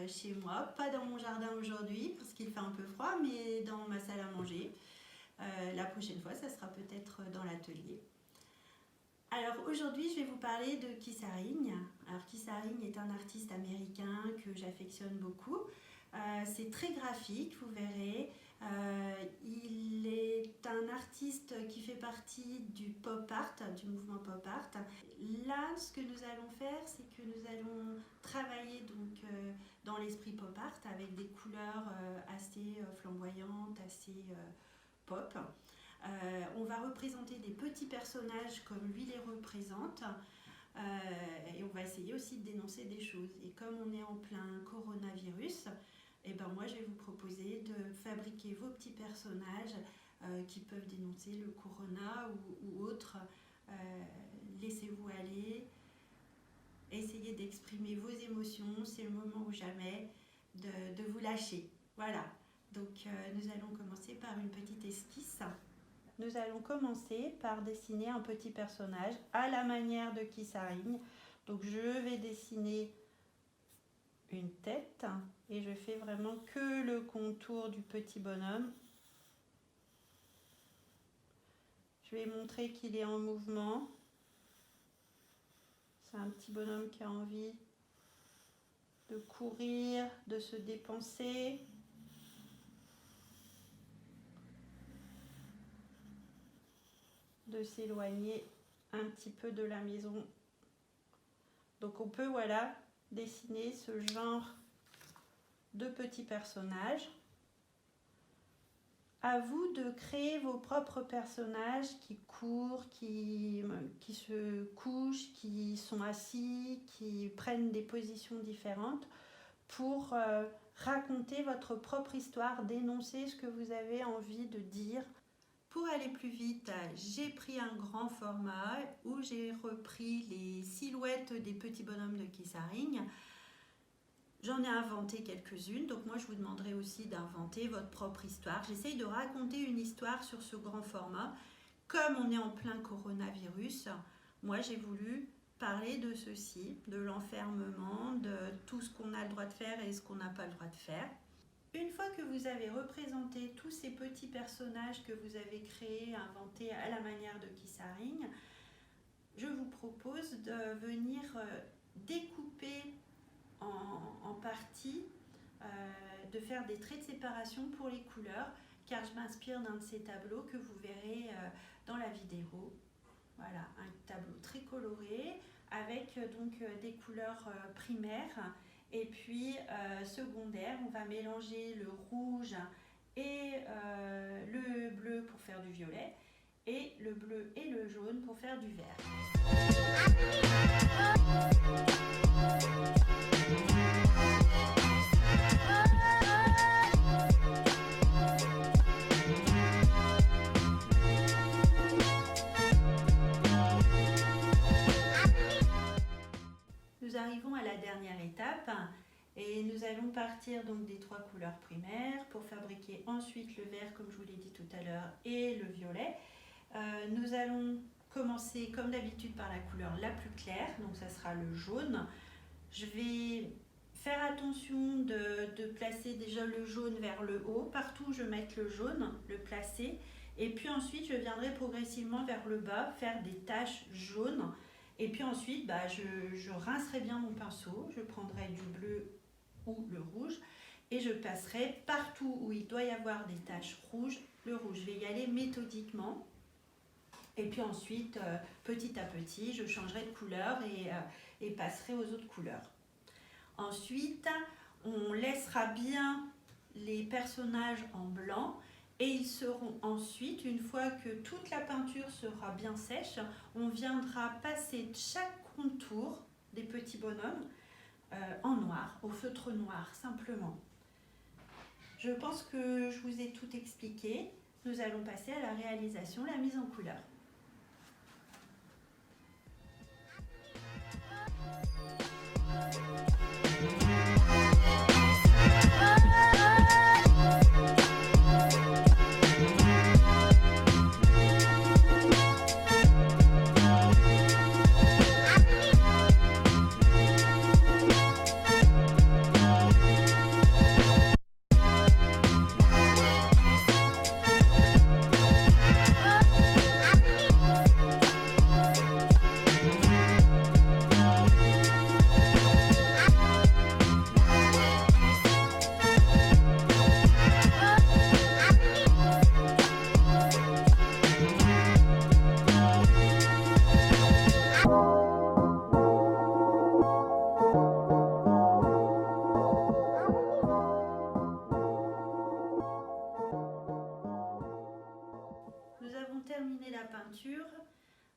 chez moi, pas dans mon jardin aujourd'hui parce qu'il fait un peu froid, mais dans ma salle à manger. La prochaine fois, ça sera peut-être dans l'atelier. Alors aujourd'hui, je vais vous parler de Keith Haring. Alors Keith Haring est un artiste américain que j'affectionne beaucoup. C'est très graphique, vous verrez. Il est un artiste qui fait partie du pop art, du mouvement pop art. Là, ce que nous allons faire, c'est que nous allons travailler donc, dans l'esprit pop art avec des couleurs assez flamboyantes, assez pop. On va représenter des petits personnages comme lui les représente. Et on va essayer aussi de dénoncer des choses. Et comme on est en plein coronavirus, et ben moi je vais vous proposer de fabriquer vos petits personnages qui peuvent dénoncer le corona ou autre. Laissez-vous aller, essayez d'exprimer vos émotions, c'est le moment ou jamais de vous lâcher. Voilà, donc nous allons commencer par une petite esquisse. Nous allons commencer par dessiner un petit personnage à la manière de Keith Haring. Donc je vais dessiner une tête et je fais vraiment que le contour du petit bonhomme. Je vais montrer qu'il est en mouvement. C'est un petit bonhomme qui a envie de courir, de se dépenser. De s'éloigner un petit peu de la maison. Donc on peut voilà dessiner ce genre de petits personnages. À vous de créer vos propres personnages qui courent, qui se couchent, qui sont assis, qui prennent des positions différentes pour raconter votre propre histoire, dénoncer ce que vous avez envie de dire. Pour aller plus vite, j'ai pris un grand format où j'ai repris les silhouettes des petits bonhommes de Keith Haring. J'en ai inventé quelques-unes, donc moi je vous demanderai aussi d'inventer votre propre histoire. J'essaye de raconter une histoire sur ce grand format. Comme on est en plein coronavirus, moi j'ai voulu parler de ceci, de l'enfermement, de tout ce qu'on a le droit de faire et ce qu'on n'a pas le droit de faire. Une fois que vous avez représenté tous ces petits personnages que vous avez créés, inventés à la manière de Keith Haring, je vous propose de venir découper en parties, de faire des traits de séparation pour les couleurs, car je m'inspire d'un de ces tableaux que vous verrez dans la vidéo. Voilà, un tableau très coloré avec donc des couleurs primaires. Et puis secondaire, on va mélanger le rouge et le bleu pour faire du violet et le bleu et le jaune pour faire du vert. Nous arrivons à la dernière étape et nous allons partir donc des trois couleurs primaires pour fabriquer ensuite le vert comme je vous l'ai dit tout à l'heure et le violet. Nous allons commencer comme d'habitude par la couleur la plus claire, donc ça sera le jaune. Je vais faire attention de placer déjà le jaune vers le haut, partout où je mette le jaune, le placer et puis ensuite je viendrai progressivement vers le bas faire des taches jaunes. Et puis ensuite, je rincerai bien mon pinceau, je prendrai du bleu ou le rouge et je passerai partout où il doit y avoir des taches rouges, le rouge. Je vais y aller méthodiquement et puis ensuite, petit à petit, je changerai de couleur et passerai aux autres couleurs. Ensuite, on laissera bien les personnages en blanc. Et ils seront ensuite, une fois que toute la peinture sera bien sèche, on viendra passer chaque contour des petits bonhommes en noir, au feutre noir, simplement. Je pense que je vous ai tout expliqué. Nous allons passer à la réalisation, la mise en couleur.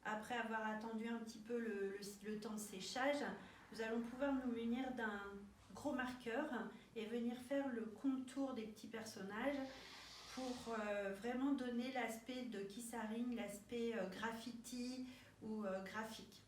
après avoir attendu un petit peu le temps de séchage, nous allons pouvoir nous munir d'un gros marqueur et venir faire le contour des petits personnages pour vraiment donner l'aspect de Kissaring, l'aspect graffiti ou graphique.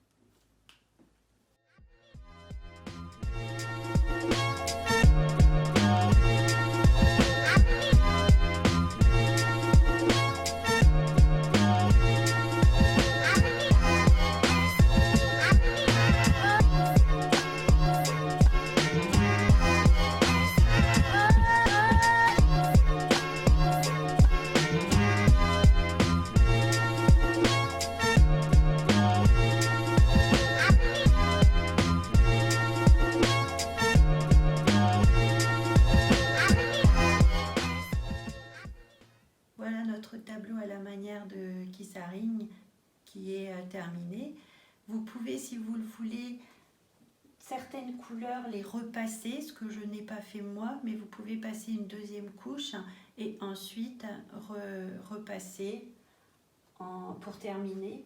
Voilà notre tableau à la manière de Kissaring qui est terminé. Vous pouvez, si vous le voulez, certaines couleurs les repasser, ce que je n'ai pas fait moi, mais vous pouvez passer une deuxième couche et ensuite repasser pour terminer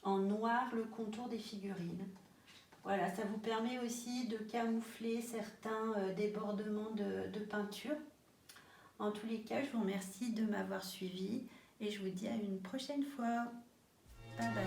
en noir le contour des figurines. Voilà, ça vous permet aussi de camoufler certains débordements de peinture. En tous les cas, je vous remercie de m'avoir suivi et je vous dis à une prochaine fois. Bye bye.